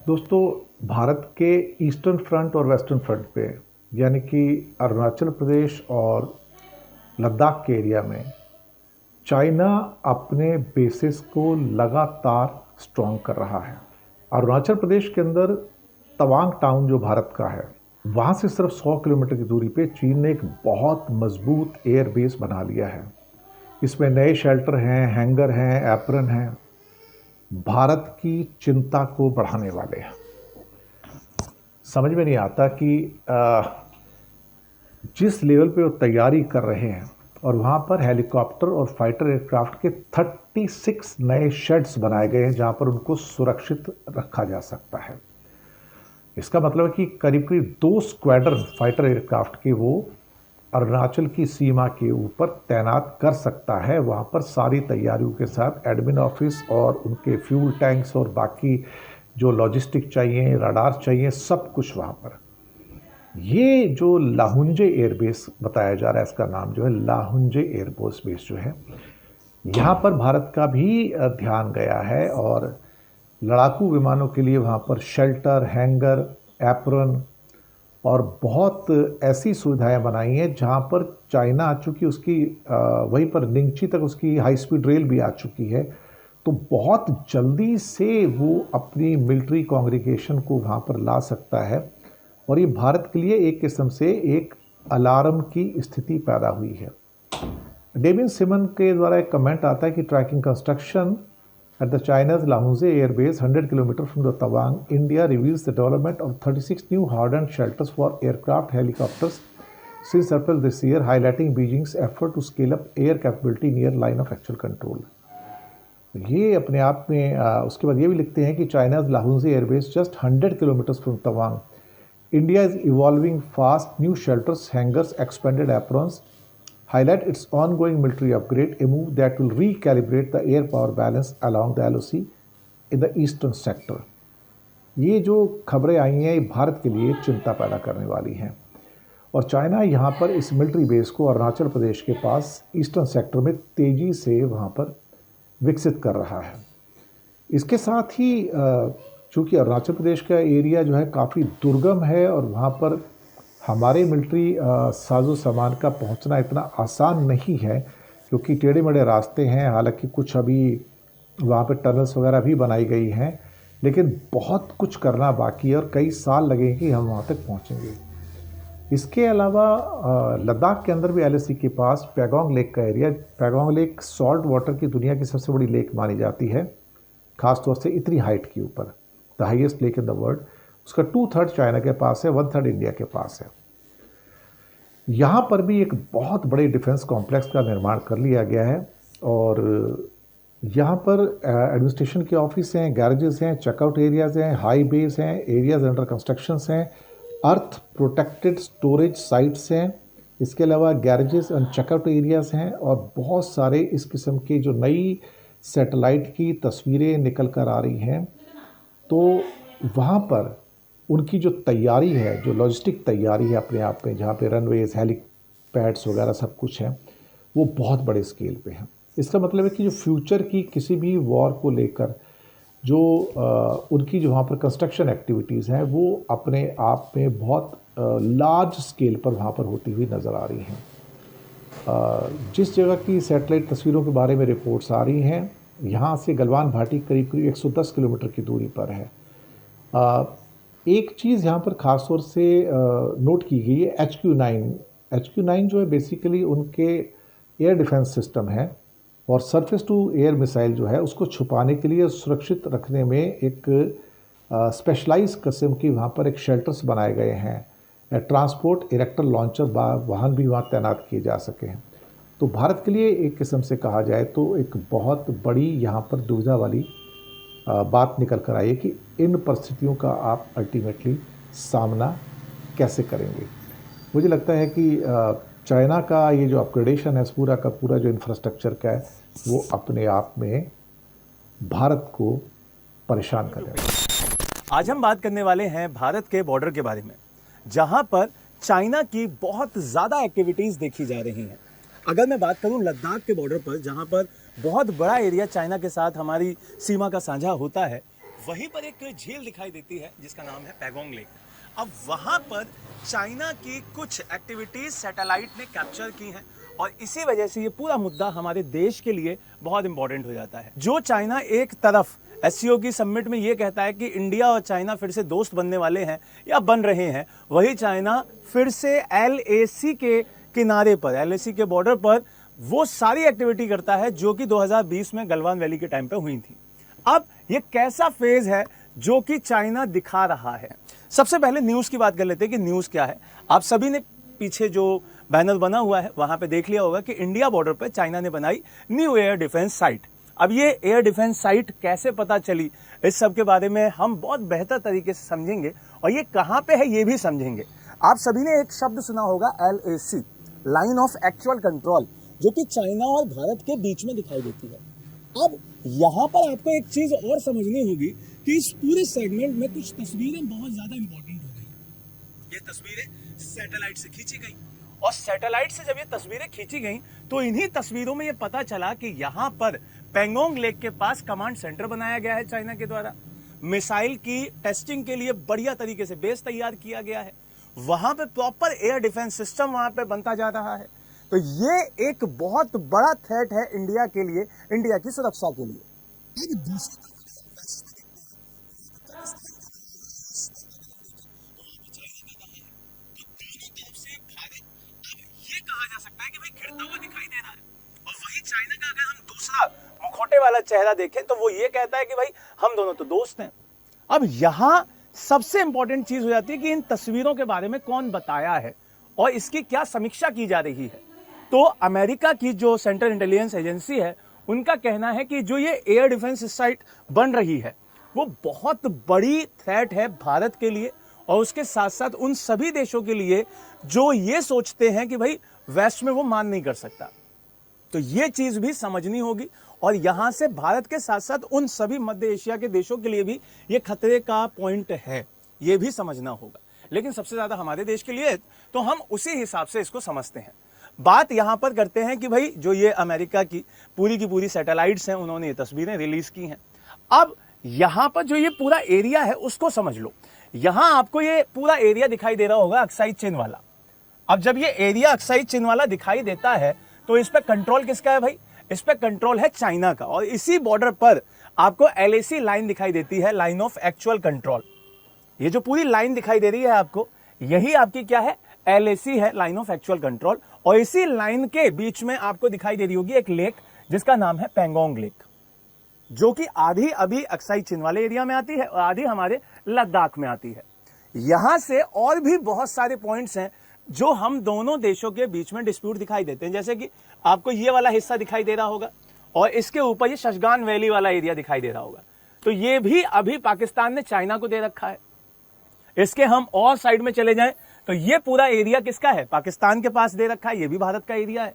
दोस्तों, भारत के eastern front और वेस्टर्न फ्रंट पे यानी कि अरुणाचल प्रदेश और लद्दाख के एरिया में चाइना अपने बेसिस को लगातार स्ट्रॉन्ग कर रहा है। अरुणाचल प्रदेश के अंदर तवांग टाउन जो भारत का है, वहाँ से सिर्फ 100 किलोमीटर की दूरी पे चीन ने एक बहुत मजबूत एयर बेस बना लिया है। इसमें नए शेल्टर हैं, हैंगर हैं, एप्रन हैं, भारत की चिंता को बढ़ाने वाले हैं। समझ में नहीं आता कि जिस लेवल पे वो तैयारी कर रहे हैं और वहाँ पर हेलीकॉप्टर और फाइटर एयरक्राफ्ट के 36 नए शेड्स बनाए गए हैं जहाँ पर उनको सुरक्षित रखा जा सकता है। इसका मतलब है कि करीब करीब 2 स्क्वाड्रन फाइटर एयरक्राफ्ट के वो अरुणाचल की सीमा के ऊपर तैनात कर सकता है। वहाँ पर सारी तैयारियों के साथ एडमिन ऑफिस और उनके फ्यूल टैंक्स और बाकी जो लॉजिस्टिक चाहिए, रडार चाहिए, सब कुछ वहाँ पर। ये जो लाहुंजे एयरबेस बताया जा रहा है, इसका नाम जो है लाहुंजे एयरबेस बेस जो है, यहाँ पर भारत का भी ध्यान गया है और लड़ाकू विमानों के लिए वहाँ पर शेल्टर, हैंगर, एप्रन और बहुत ऐसी सुविधाएं बनाई हैं जहाँ पर चाइना आ चुकी, उसकी वहीं पर निंगची तक उसकी हाई स्पीड रेल भी आ चुकी है। तो बहुत जल्दी से वो अपनी मिलिट्री कांग्रीगेशन को वहाँ पर ला सकता है और ये भारत के लिए एक किस्म से एक अलार्म की स्थिति पैदा हुई है। डेविन सिमन के द्वारा एक कमेंट आता है कि tracking construction at the China's Lahunze Air Base, 100 km from the Tawang, India reveals the development of 36 new hardened shelters for aircraft helicopters since April this year, highlighting Beijing's effort to scale up air capability near line of actual control. ये अपने आप में उसके बाद ये भी लिखते हैं कि China's Lahunze Air Base, just 100 kilometers from Tawang, India is evolving fast, new shelters, hangars, expanded aprons, highlight its ongoing military upgrade, a move that will recalibrate the air power balance along the LOC in the eastern sector. ये जो खबरें आई हैं ये भारत के लिए चिंता पैदा करने वाली हैं और चाइना यहाँ पर इस मिलिट्री बेस को अरुणाचल प्रदेश के पास ईस्टर्न सेक्टर में तेज़ी से वहाँ पर विकसित कर रहा है। इसके साथ ही चूँकि अरुणाचल प्रदेश का एरिया जो है काफ़ी दुर्गम है और वहाँ पर हमारे मिलिट्री साजो सामान का पहुंचना इतना आसान नहीं है क्योंकि टेढ़े मेढ़े रास्ते हैं। हालांकि कुछ अभी वहाँ पे टनल्स वगैरह भी बनाई गई हैं, लेकिन बहुत कुछ करना बाकी है और कई साल लगेंगे कि हम वहाँ तक पहुँचेंगे। इसके अलावा लद्दाख के अंदर भी LAC के पास पैगोंग लेक का area, Pangong lake salt water की दुनिया की सबसे बड़ी लेक मानी जाती है, ख़ासतौर से इतनी हाइट के ऊपर, the highest lake in the world. उसका 2/3 चाइना के पास है, 1/3 इंडिया के पास है। यहाँ पर भी एक बहुत बड़े डिफेंस कॉम्प्लेक्स का निर्माण कर लिया गया है और यहाँ पर एडमिनिस्ट्रेशन के ऑफिस हैं, गैरेजेस हैं, चेकआउट एरियाज़ हैं, हाई बेस हैं, एरियाज अंडर कंस्ट्रक्शंस हैं, अर्थ प्रोटेक्टेड स्टोरेज साइट्स हैं। इसके अलावा गैरेजेस एंड चेकआउट एरियाज़ हैं और बहुत सारे इस किस्म के जो नई सैटेलाइट की तस्वीरें निकल कर आ रही हैं। तो वहाँ पर उनकी जो तैयारी है, जो लॉजिस्टिक तैयारी है अपने आप में, जहाँ पे रनवेज, हेलीपैड्स वगैरह सब कुछ है, वो बहुत बड़े स्केल पे है। इसका मतलब है कि जो फ्यूचर की किसी भी वॉर को लेकर जो उनकी जो वहाँ पर कंस्ट्रक्शन एक्टिविटीज़ हैं वो अपने आप में बहुत लार्ज स्केल पर वहाँ पर होती हुई नज़र आ रही हैं। जिस जगह की सैटेलाइट तस्वीरों के बारे में रिपोर्ट्स आ रही हैं, यहाँ से गलवान घाटी करीब करीब 110 किलोमीटर की दूरी पर है। एक चीज़ यहाँ पर ख़ास तौर से नोट की गई है, HQ9 जो है बेसिकली उनके एयर डिफेंस सिस्टम है और सरफेस टू एयर मिसाइल जो है उसको छुपाने के लिए, सुरक्षित रखने में एक स्पेशलाइज किस्म की वहाँ पर एक शेल्टर्स बनाए गए हैं। ट्रांसपोर्ट इरेक्टर लॉन्चर वाहन भी वहाँ तैनात किए जा सके हैं। तो भारत के लिए एक किस्म से कहा जाए तो एक बहुत बड़ी यहाँ पर दुविधा वाली बात निकल कर आई है कि इन परिस्थितियों का आप अल्टीमेटली सामना कैसे करेंगे। मुझे लगता है कि चाइना का ये जो अपग्रेडेशन है, पूरा का पूरा जो इंफ्रास्ट्रक्चर का है, वो अपने आप में भारत को परेशान करेगा। आज हम बात करने वाले हैं भारत के बॉर्डर के बारे में, जहां पर चाइना की बहुत ज़्यादा एक्टिविटीज़ देखी जा रही हैं। अगर मैं बात करूं लद्दाख के बॉर्डर पर, जहां पर बहुत बड़ा एरिया चाइना के साथ हमारी सीमा का साझा होता है, वहीं पर एक झील दिखाई देती है जिसका नाम है पैगोंग लेक। अब वहां पर चाइना की कुछ एक्टिविटीज सैटेलाइट ने कैप्चर की हैं और इसी वजह से ये पूरा मुद्दा हमारे देश के लिए बहुत इंपॉर्टेंट हो जाता है। जो चाइना एक तरफ एससीओ की समिट में ये कहता है कि इंडिया और चाइना फिर से दोस्त बनने वाले हैं या बन रहे हैं, वही चाइना फिर से LAC के किनारे पर, LAC के बॉर्डर पर वो सारी एक्टिविटी करता है जो कि 2020 में गलवान वैली के टाइम पे हुई थी। अब ये कैसा फेज है जो कि चाइना दिखा रहा है? सबसे पहले न्यूज की बात कर लेते हैं कि न्यूज क्या है। आप सभी ने पीछे जो बैनर बना हुआ है वहां पे देख लिया होगा कि इंडिया बॉर्डर पे चाइना ने बनाई न्यू एयर डिफेंस साइट। अब ये एयर डिफेंस साइट कैसे पता चली, इस सब के बारे में हम बहुत बेहतर तरीके से समझेंगे और ये कहां पे है ये भी समझेंगे। आप सभी ने एक शब्द सुना होगा LAC, line of actual control, जो कि चाइना और भारत के बीच में दिखाई देती है। अब यहां पर आपको एक चीज और समझनी होगी कि इस पूरे सेगमेंट में कुछ तस्वीरें बहुत ज्यादा इंपॉर्टेंट हो गई। ये तस्वीरें सैटेलाइट से खींची गई और सैटेलाइट से जब ये तस्वीरें खींची गई तो इन्हीं तस्वीरों में ये पता चला कि यहां पर पैंगोंग लेक के पास कमांड सेंटर बनाया गया है चाइना के द्वारा। मिसाइल की टेस्टिंग के लिए बढ़िया तरीके से बेस तैयार किया गया है। वहां पे प्रॉपर एयर डिफेंस सिस्टम वहां पे बनता जा रहा है। तो ये एक बहुत बड़ा थ्रेट है इंडिया के लिए, इंडिया की सुरक्षा के लिए। चाइना का अगर हम दूसरा मुखौटे वाला चेहरा देखें तो वो ये कहता है कि भाई हम दोनों तो दोस्त हैं। अब यहां सबसे इंपॉर्टेंट चीज हो जाती है कि इन तस्वीरों के बारे में कौन बताया है और इसकी क्या समीक्षा की जा रही है। तो अमेरिका की जो सेंट्रल इंटेलिजेंस एजेंसी है उनका कहना है कि जो ये एयर डिफेंस साइट बन रही है वो बहुत बड़ी थ्रेट है भारत के लिए और उसके साथ साथ उन सभी देशों के लिए जो ये सोचते हैं कि भाई वेस्ट में वो मान नहीं कर सकता। तो ये चीज भी समझनी होगी और यहां से भारत के साथ साथ उन सभी मध्य एशिया के देशों के लिए भी ये खतरे का पॉइंट है, ये भी समझना होगा। लेकिन सबसे ज्यादा हमारे देश के लिए तो हम उसी हिसाब से इसको समझते हैं। बात यहां पर करते हैं कि भाई जो ये अमेरिका की पूरी सैटेलाइट्स हैं उन्होंने ये तस्वीरें रिलीज की हैं। अब यहां पर जो ये पूरा एरिया है उसको समझ लो। यहां आपको ये पूरा एरिया दिखाई दे रहा होगा अक्साई चिन्ह वाला। अब जब ये एरिया अक्साई चिन्ह वाला दिखाई देता है तो इस पे कंट्रोल किसका है भाई? इस पे कंट्रोल है चाइना का। और इसी बॉर्डर पर आपको LAC लाइन दिखाई देती है, लाइन ऑफ एक्चुअल कंट्रोल। ये जो पूरी लाइन दिखाई दे रही है आपको, यही आपकी क्या है? LAC है, लाइन ऑफ एक्चुअल कंट्रोल। और इसी लाइन के बीच में आपको दिखाई दे रही होगी एक लेक जिसका नाम है पैंगोंग लेक, जो कि आधी अभी अक्साई चिन्ह वाले एरिया में आती है और आधी हमारे लद्दाख में आती है। यहां से और भी बहुत सारे पॉइंट्स हैं जो हम दोनों देशों के बीच में डिस्प्यूट दिखाई देते हैं। जैसे कि आपको ये वाला हिस्सा दिखाई दे रहा होगा और इसके ऊपर ये शशगान वैली वाला एरिया दिखाई दे रहा होगा। तो ये भी अभी पाकिस्तान ने चाइना को दे रखा है। इसके हम और साइड में चले जाएं तो ये पूरा एरिया किसका है? पाकिस्तान के पास दे रखा है, ये भी भारत का एरिया है।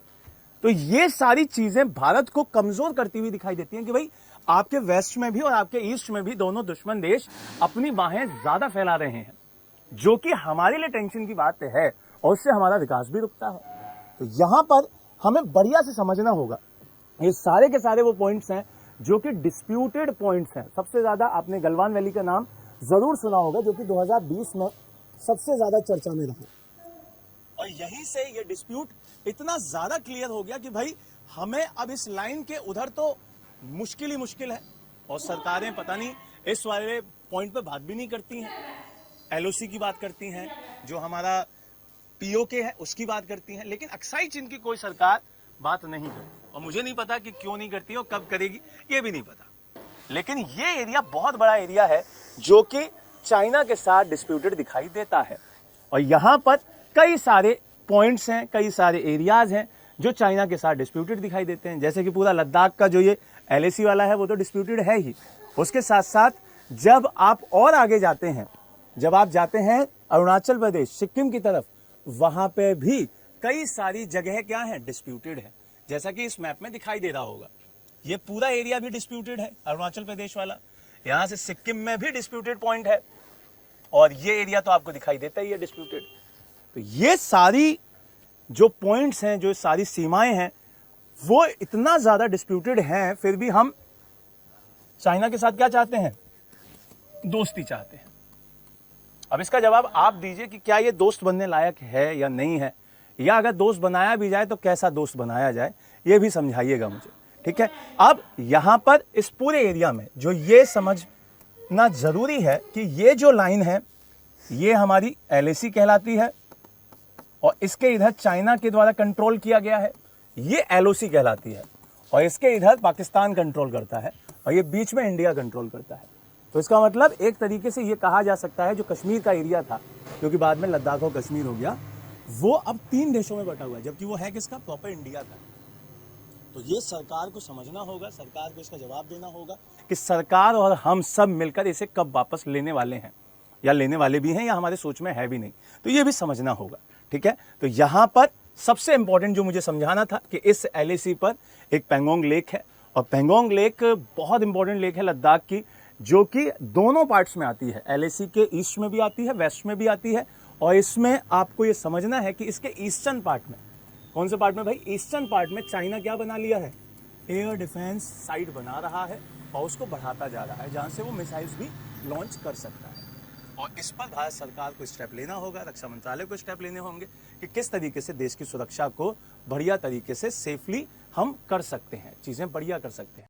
तो ये सारी चीजें भारत को कमजोर करती हुई दिखाई देती हैं कि भाई आपके वेस्ट में भी और आपके ईस्ट में भी दोनों दुश्मन देश अपनी बाहें ज्यादा फैला रहे हैं, जो कि हमारे लिए टेंशन की बात है और उससे हमारा विकास भी रुकता है। तो यहां पर हमें बढ़िया से समझना होगा। ये सारे के सारे वो पॉइंट्स हैं जो कि डिस्प्यूटेड पॉइंट्स हैं। सबसे ज्यादा आपने गलवान वैली का नाम जरूर सुना होगा, जो कि 2020 में सबसे ज्यादा चर्चा में रहा। और यहीं से ये डिस्प्यूट इतना ज्यादा क्लियर हो गया कि भाई हमें अब इस लाइन के उधर तो मुश्किल ही मुश्किल है और सरकारें पता नहीं इस वाले पॉइंट पे बात भी नहीं करती हैं। LOC की बात करती हैं, जो हमारा POK है उसकी बात करती हैं, लेकिन अक्साई चिन्ह की कोई सरकार बात नहीं करती। और मुझे नहीं पता कि क्यों नहीं करती और कब करेगी, ये भी नहीं पता। लेकिन ये एरिया बहुत बड़ा एरिया है जो कि चाइना के साथ डिस्प्यूटेड दिखाई देता है और यहां पर कई सारे पॉइंट्स हैं, कई सारे एरियाज हैं जो चाइना के साथ डिस्प्यूटेड दिखाई देते हैं। जैसे कि पूरा लद्दाख का जो ये LAC वाला है वो तो डिस्प्यूटेड है ही। उसके साथ साथ जब आप और आगे जाते हैं, जब आप जाते हैं अरुणाचल प्रदेश, सिक्किम की तरफ, वहां पे भी कई सारी जगह क्या है? डिस्प्यूटेड है। जैसा कि इस मैप में दिखाई दे रहा होगा, ये पूरा एरिया भी डिस्प्यूटेड है अरुणाचल प्रदेश वाला। यहां से सिक्किम में भी डिस्प्यूटेड पॉइंट है और ये एरिया तो आपको दिखाई देता ही है डिस्प्यूटेड। तो ये सारी जो पॉइंट्स हैं, जो सारी सीमाएं हैं, वो इतना ज्यादा डिस्प्यूटेड हैं, फिर भी हम चाइना के साथ क्या चाहते हैं? दोस्ती चाहते हैं। अब इसका जवाब आप दीजिए कि क्या ये दोस्त बनने लायक है या नहीं है, या अगर दोस्त बनाया भी जाए तो कैसा दोस्त बनाया जाए, ये भी समझाइएगा मुझे, ठीक है। अब यहां पर इस पूरे एरिया में जो ये समझना जरूरी है कि ये जो लाइन है ये हमारी LAC कहलाती है, और इसके इधर चाइना के द्वारा कंट्रोल किया गया है, ये LOC कहलाती है, और इसके इधर पाकिस्तान कंट्रोल करता है, और ये बीच में इंडिया कंट्रोल करता है। तो इसका मतलब एक तरीके से ये कहा जा सकता है जो कश्मीर का एरिया था, जो कि बाद में लद्दाख और कश्मीर हो गया, वो अब 3 देशों में बटा हुआ है, जबकि वो है किसका, प्रॉपर इंडिया का। तो ये सरकार को समझना होगा, सरकार को इसका जवाब देना होगा कि सरकार और हम सब मिलकर इसे कब वापस लेने वाले हैं, या लेने वाले भी हैं या हमारे सोच में है भी नहीं, तो ये भी समझना होगा, ठीक है। तो यहां पर सबसे इंपॉर्टेंट जो मुझे समझाना था कि इस LAC पर एक पेंगोंग लेक है, और पेंगोंग लेक बहुत इंपॉर्टेंट लेक है लद्दाख की, जो कि दोनों पार्ट्स में आती है, LAC के ईस्ट में भी आती है, वेस्ट में भी आती है। और इसमें आपको ये समझना है कि इसके ईस्टर्न पार्ट में, कौन से पार्ट में भाई, ईस्टर्न पार्ट में चाइना क्या बना लिया है, एयर डिफेंस साइट बना रहा है, और उसको बढ़ाता जा रहा है, जहां से वो मिसाइल्स भी लॉन्च कर सकता है। और इस पर भारत सरकार को स्टेप लेना होगा, रक्षा मंत्रालय को स्टेप लेने होंगे कि किस तरीके से देश की सुरक्षा को बढ़िया तरीके से सेफली हम कर सकते हैं, चीजें बढ़िया कर सकते हैं।